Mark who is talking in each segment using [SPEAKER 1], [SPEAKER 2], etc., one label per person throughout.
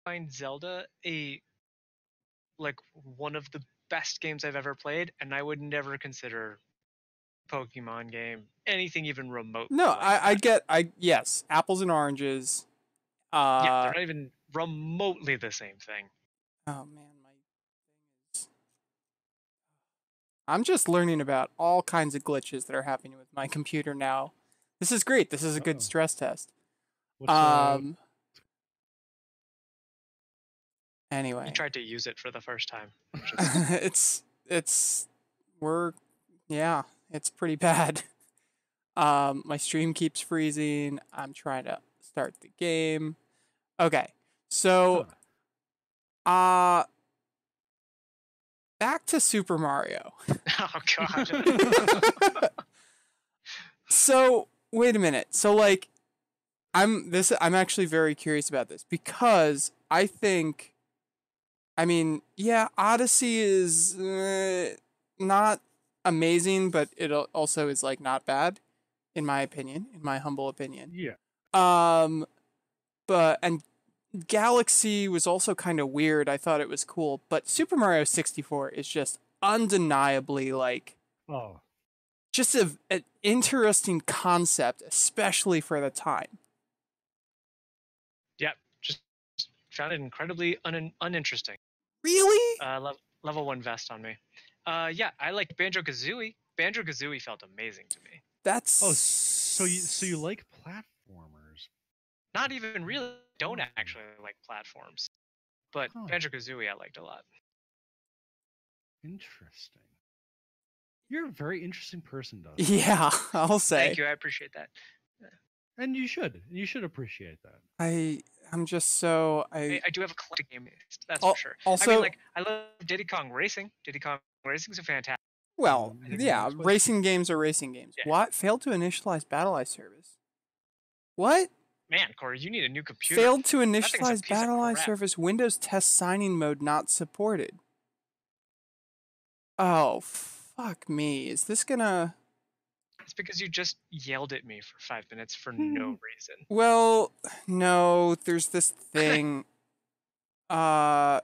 [SPEAKER 1] find Zelda like one of the best games I've ever played, and I would never consider Pokemon game anything even remotely
[SPEAKER 2] No,
[SPEAKER 1] like that.
[SPEAKER 2] yes, apples and oranges.
[SPEAKER 1] Yeah, they're not even remotely the same thing.
[SPEAKER 2] Oh man, my thing is. I'm just learning about all kinds of glitches that are happening with my computer now. This is great. This is a good stress test.
[SPEAKER 3] What's
[SPEAKER 2] Anyway.
[SPEAKER 1] You tried to use it for the first time.
[SPEAKER 2] it's pretty bad. My stream keeps freezing. I'm trying to start the game. Okay. So back to Super Mario.
[SPEAKER 1] Oh god.
[SPEAKER 2] So, wait a minute. So like I'm actually very curious about this because I think Odyssey is not amazing, but it also is like not bad in my opinion, in my humble opinion.
[SPEAKER 3] Yeah.
[SPEAKER 2] And Galaxy was also kind of weird. I thought it was cool, but Super Mario 64 is just undeniably like just an interesting concept, especially for the time.
[SPEAKER 1] Yep, just found it incredibly uninteresting.
[SPEAKER 2] Really?
[SPEAKER 1] Level 1 vest on me. Yeah, I like Banjo-Kazooie. Banjo-Kazooie felt amazing to me.
[SPEAKER 2] That's
[SPEAKER 3] so you like platformers?
[SPEAKER 1] Not even really. Don't actually like platforms, but Banjo-Kazooie I liked a lot.
[SPEAKER 3] Interesting. You're a very interesting person, Doug.
[SPEAKER 2] Yeah, I'll say.
[SPEAKER 1] Thank you. I appreciate that.
[SPEAKER 3] And you should. You should appreciate that.
[SPEAKER 2] I'm just so
[SPEAKER 1] I do have a collecting game list. That's for sure.
[SPEAKER 2] Also,
[SPEAKER 1] I mean, like I love Diddy Kong Racing. Diddy Kong Racing's a fantastic.
[SPEAKER 2] Well, yeah, racing games are racing games.
[SPEAKER 1] Yeah.
[SPEAKER 2] What? Failed to initialize BattleEye service. What?
[SPEAKER 1] Man, Corey, you need a new computer.
[SPEAKER 2] Failed to initialize BattleEye service. Windows test signing mode not supported. Oh, fuck me. Is this gonna...
[SPEAKER 1] It's because you just yelled at me for 5 minutes for no reason.
[SPEAKER 2] Well, no, there's this thing. Oh,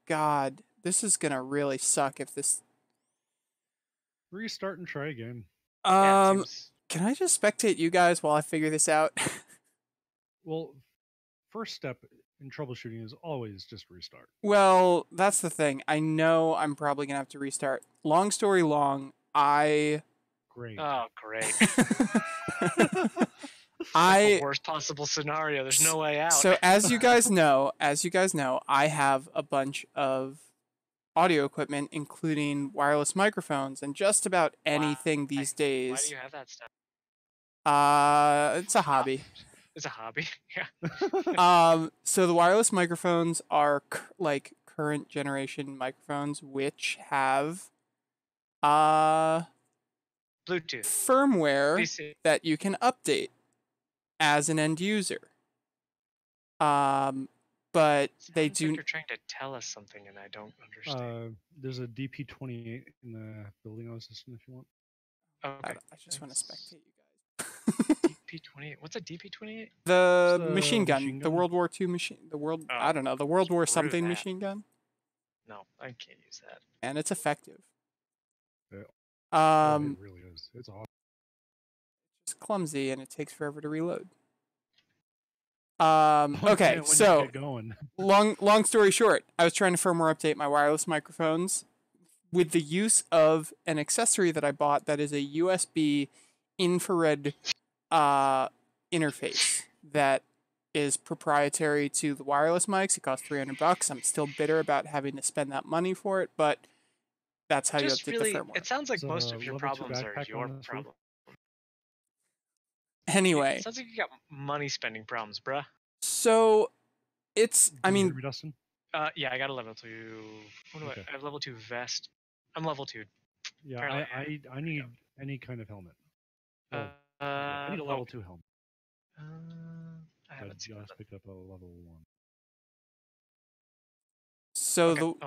[SPEAKER 2] God. This is gonna really suck if this...
[SPEAKER 3] Restart and try again.
[SPEAKER 2] Can I just spectate you guys while I figure this out?
[SPEAKER 3] Well, first step in troubleshooting is always just restart.
[SPEAKER 2] Well, that's the thing. I know I'm probably going to have to restart. Long story long,
[SPEAKER 3] Great.
[SPEAKER 1] Oh, great. The worst possible scenario. There's no way out.
[SPEAKER 2] So as you guys know, I have a bunch of audio equipment, including wireless microphones and just about anything these days.
[SPEAKER 1] Why do you have that stuff?
[SPEAKER 2] It's a hobby.
[SPEAKER 1] It's a hobby. Yeah.
[SPEAKER 2] So the wireless microphones are like current generation microphones, which have
[SPEAKER 1] Bluetooth
[SPEAKER 2] firmware
[SPEAKER 1] PC.
[SPEAKER 2] that you can update as an end user. But they do.
[SPEAKER 1] Like you're trying to tell us something, and I don't understand.
[SPEAKER 3] There's a DP28 in the building assistant if you want.
[SPEAKER 1] Okay.
[SPEAKER 2] I just want to spectate you guys.
[SPEAKER 1] DP28. What's a DP28?
[SPEAKER 2] The machine gun, the World War II machine, the World War something machine gun.
[SPEAKER 1] No, I can't use that.
[SPEAKER 2] And it's effective.
[SPEAKER 3] Yeah. It really is. It's awesome.
[SPEAKER 2] It's clumsy and it takes forever to reload. Okay, so long story short, I was trying to firmware update my wireless microphones with the use of an accessory that I bought that is a USB infrared interface that is proprietary to the wireless mics. It costs $300. I'm still bitter about having to spend that money for it, but that's how you update the firmware.
[SPEAKER 1] It sounds like most of your problems are your problem.
[SPEAKER 2] Anyway.
[SPEAKER 1] It sounds like you got money spending problems, bruh.
[SPEAKER 2] So, it's, I mean...
[SPEAKER 3] Hear me, Dustin?
[SPEAKER 1] Yeah, I got a level 2... I have level 2 vest. I'm level 2.
[SPEAKER 3] Yeah, I need any kind of helmet. I need a level 2 helmet.
[SPEAKER 1] I haven't seen
[SPEAKER 3] just picked up a level 1.
[SPEAKER 2] So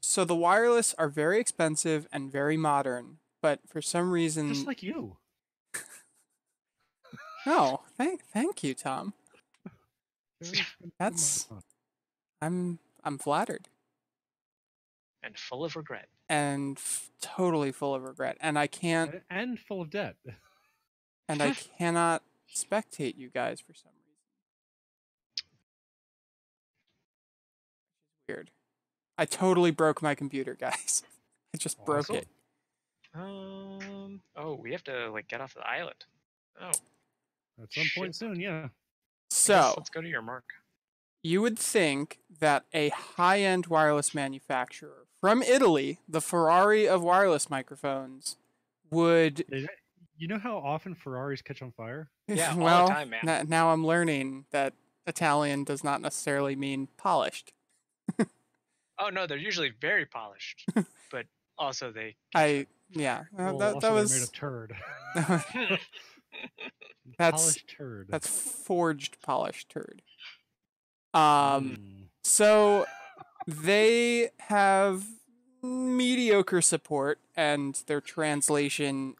[SPEAKER 2] so the wireless are very expensive and very modern, but for some reason...
[SPEAKER 3] Just like you.
[SPEAKER 2] No, thank you, Tom. I'm flattered
[SPEAKER 1] And full of regret.
[SPEAKER 2] and totally full of regret, and I can't
[SPEAKER 3] and full of debt.
[SPEAKER 2] and I cannot spectate you guys for some reason. Weird. I totally broke my computer, guys. I just broke it.
[SPEAKER 1] Oh, we have to like get off the island. Oh.
[SPEAKER 3] At some point soon, yeah.
[SPEAKER 2] So
[SPEAKER 1] let's go to your mark.
[SPEAKER 2] You would think that a high-end wireless manufacturer from Italy, the Ferrari of wireless microphones, would.
[SPEAKER 3] You know how often Ferraris catch on fire?
[SPEAKER 1] Yeah,
[SPEAKER 2] well,
[SPEAKER 1] all the time, man.
[SPEAKER 2] Now I'm learning that Italian does not necessarily mean polished.
[SPEAKER 1] Oh no, they're usually very polished, but also they.
[SPEAKER 2] Yeah,
[SPEAKER 3] well,
[SPEAKER 2] that was
[SPEAKER 3] made of turd.
[SPEAKER 2] Polished
[SPEAKER 3] turd.
[SPEAKER 2] That's forged polished turd. So they have mediocre support, and their translation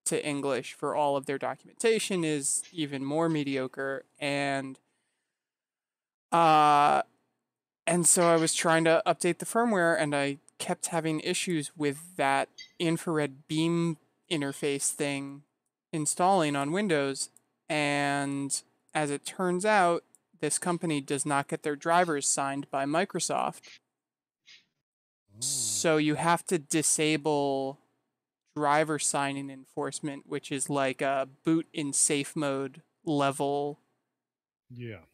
[SPEAKER 2] to English for all of their documentation is even more mediocre, and so I was trying to update the firmware, and I kept having issues with that infrared beam interface thing installing on Windows, and as it turns out, this company does not get their drivers signed by Microsoft. So you have to disable driver signing enforcement, which is like a boot in safe mode level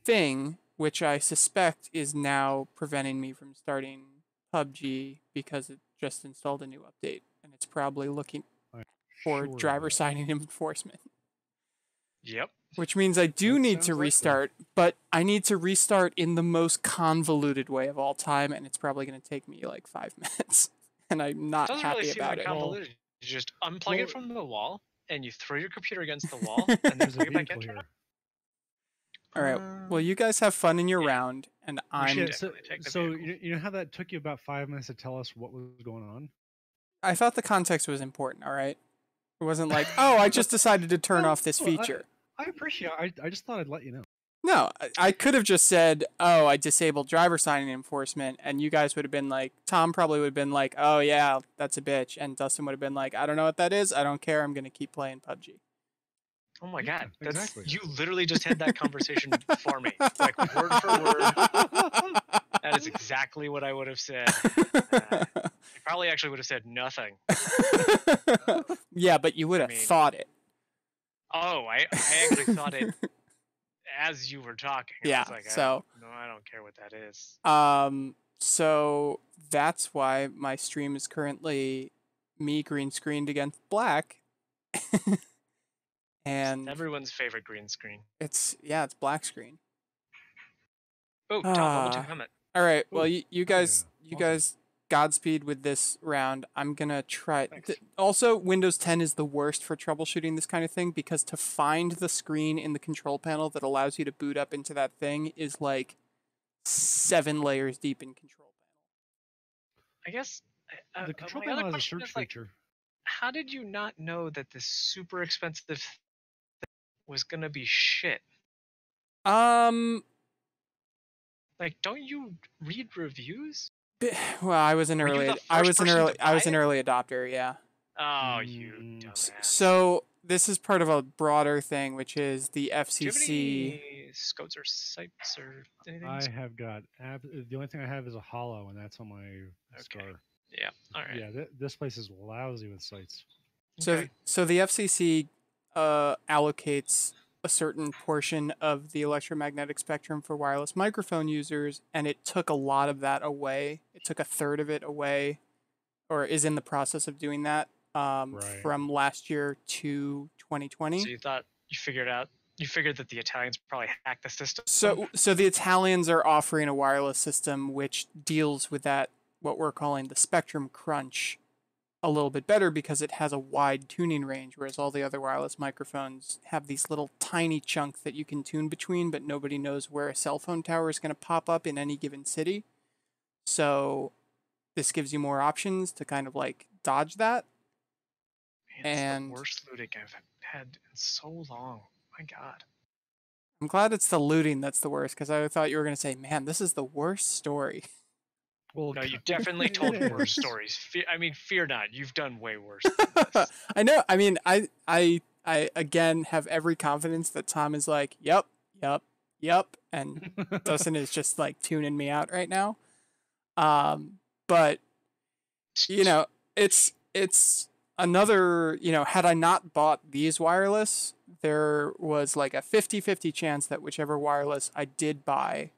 [SPEAKER 2] thing, which I suspect is now preventing me from starting PUBG because it just installed a new update, and it's probably looking for driver signing enforcement.
[SPEAKER 1] Yep.
[SPEAKER 2] Which means I do need to restart, but I need to restart in the most convoluted way of all time, and it's probably going to take me like 5 minutes, and I'm not happy about it.
[SPEAKER 1] Convoluted. You just unplug it from the wall, and you throw your computer against the wall, and then plug it back in.
[SPEAKER 2] All right. Well, you guys have fun in your round, and I'm.
[SPEAKER 3] So you know how that took you about 5 minutes to tell us what was going on?
[SPEAKER 2] I thought the context was important. All right. It wasn't like, oh, I just decided to turn off this feature.
[SPEAKER 3] I appreciate it. I just thought I'd let you know.
[SPEAKER 2] No, I could have just said, oh, I disabled driver signing enforcement, and you guys would have been like, Tom probably would have been like, oh, yeah, that's a bitch. And Dustin would have been like, I don't know what that is. I don't care. I'm going to keep playing PUBG.
[SPEAKER 1] Oh my God. Exactly. You literally just had that conversation for me. Like, word for word. That is exactly what I would have said. You probably actually would have said nothing.
[SPEAKER 2] Yeah, but you would have thought it.
[SPEAKER 1] Oh, I actually thought it as you were talking.
[SPEAKER 2] Yeah,
[SPEAKER 1] I was like,
[SPEAKER 2] so...
[SPEAKER 1] No, I don't care what that is.
[SPEAKER 2] So that's why my stream is currently me green screened against black. And...
[SPEAKER 1] It's everyone's favorite green screen.
[SPEAKER 2] It's black screen.
[SPEAKER 1] Oh, Tom, level 2 helmet.
[SPEAKER 2] All right, well, you guys Godspeed with this round. I'm going to try... Also, Windows 10 is the worst for troubleshooting this kind of thing because to find the screen in the control panel that allows you to boot up into that thing is like 7 layers deep in control panel.
[SPEAKER 1] I guess...
[SPEAKER 3] the control panel has a search feature.
[SPEAKER 1] How did you not know that this super expensive thing was going to be shit? Like, don't you read reviews?
[SPEAKER 2] Well, I was an early adopter, yeah.
[SPEAKER 1] Oh, you dumbass.
[SPEAKER 2] So this is part of a broader thing, which is the FCC.
[SPEAKER 1] Do you have any scopes or sites or anything?
[SPEAKER 3] I have got the only thing I have is a Hollow, and that's on my Star.
[SPEAKER 1] Yeah. All right.
[SPEAKER 3] Yeah, this place is lousy with sites.
[SPEAKER 2] So the FCC allocates a certain portion of the electromagnetic spectrum for wireless microphone users, and it took a lot of that away. It took a third of it away, or is in the process of doing that from last year to 2020.
[SPEAKER 1] So you figured that the Italians probably hacked the system?
[SPEAKER 2] So the Italians are offering a wireless system which deals with that, what we're calling the spectrum crunch, a little bit better because it has a wide tuning range, whereas all the other wireless microphones have these little tiny chunks that you can tune between, but nobody knows where a cell phone tower is going to pop up in any given city. So this gives you more options to kind of like dodge that.
[SPEAKER 1] Man, it's the worst looting I've had in so long. My God.
[SPEAKER 2] I'm glad it's the looting that's the worst, because I thought you were going to say, man, this is the worst story.
[SPEAKER 3] Well,
[SPEAKER 1] no, you definitely told worse stories. I mean, fear not. You've done way worse.
[SPEAKER 2] I know. I mean, I again have every confidence that Tom is like, yep, and Dustin is just like tuning me out right now. But you know, it's another, you know, had I not bought these wireless, there was like a 50-50 chance that whichever wireless I did buy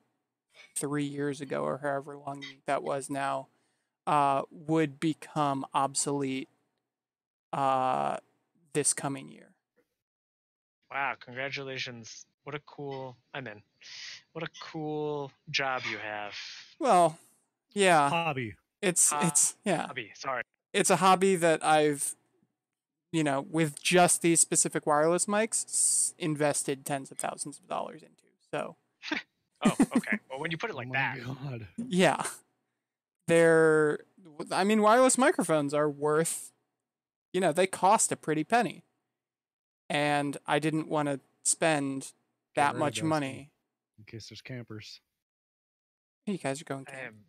[SPEAKER 2] 3 years ago or however long that was now, would become obsolete this coming year.
[SPEAKER 1] Wow, congratulations. What a cool, what a cool job you have.
[SPEAKER 2] Well, yeah.
[SPEAKER 3] Hobby.
[SPEAKER 2] It's yeah.
[SPEAKER 1] Hobby, sorry.
[SPEAKER 2] It's a hobby that I've, you know, with just these specific wireless mics, invested tens of thousands of dollars into. So.
[SPEAKER 1] Oh, okay. Well, when you put it like that.
[SPEAKER 3] God.
[SPEAKER 2] Yeah. Wireless microphones are worth, you know, they cost a pretty penny. And I didn't want to spend that much money.
[SPEAKER 3] In case there's campers.
[SPEAKER 2] Hey, you guys are going camping.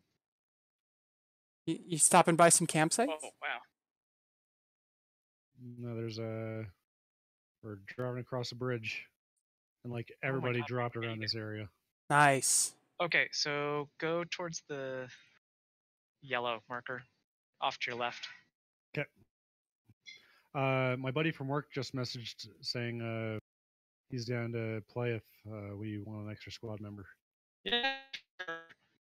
[SPEAKER 2] You stopping by some campsites?
[SPEAKER 1] Oh, wow.
[SPEAKER 3] No, we're driving across a bridge. And like everybody dropped around this area.
[SPEAKER 2] Nice.
[SPEAKER 1] Okay, so go towards the yellow marker off to your left.
[SPEAKER 3] Okay. My buddy from work just messaged saying he's down to play if we want an extra squad member.
[SPEAKER 1] Yeah,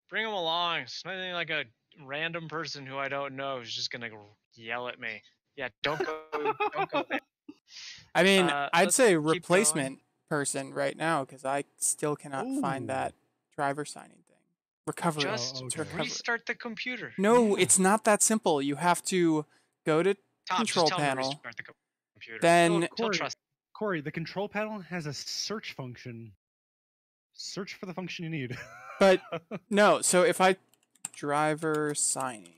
[SPEAKER 1] bring him along. It's nothing like a random person who I don't know who's just gonna yell at me. Yeah, don't go there.
[SPEAKER 2] I mean, I'd say replacement person right now, because I still cannot find that driver signing thing. Recovery.
[SPEAKER 1] Just restart the computer.
[SPEAKER 2] No, it's not that simple. You have to go to control panel.
[SPEAKER 1] Restart the computer.
[SPEAKER 2] Then
[SPEAKER 3] Corey, the control panel has a search function. Search for the function you need.
[SPEAKER 2] But no, so if I driver signing,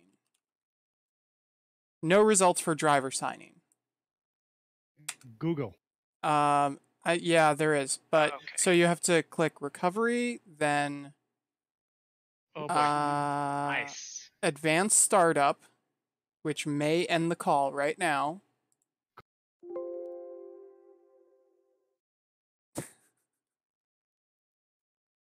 [SPEAKER 2] no results for driver signing.
[SPEAKER 3] Google.
[SPEAKER 2] Yeah, there is, but so you have to click recovery, then
[SPEAKER 1] oh boy. Nice.
[SPEAKER 2] Advanced startup, which may end the call right now.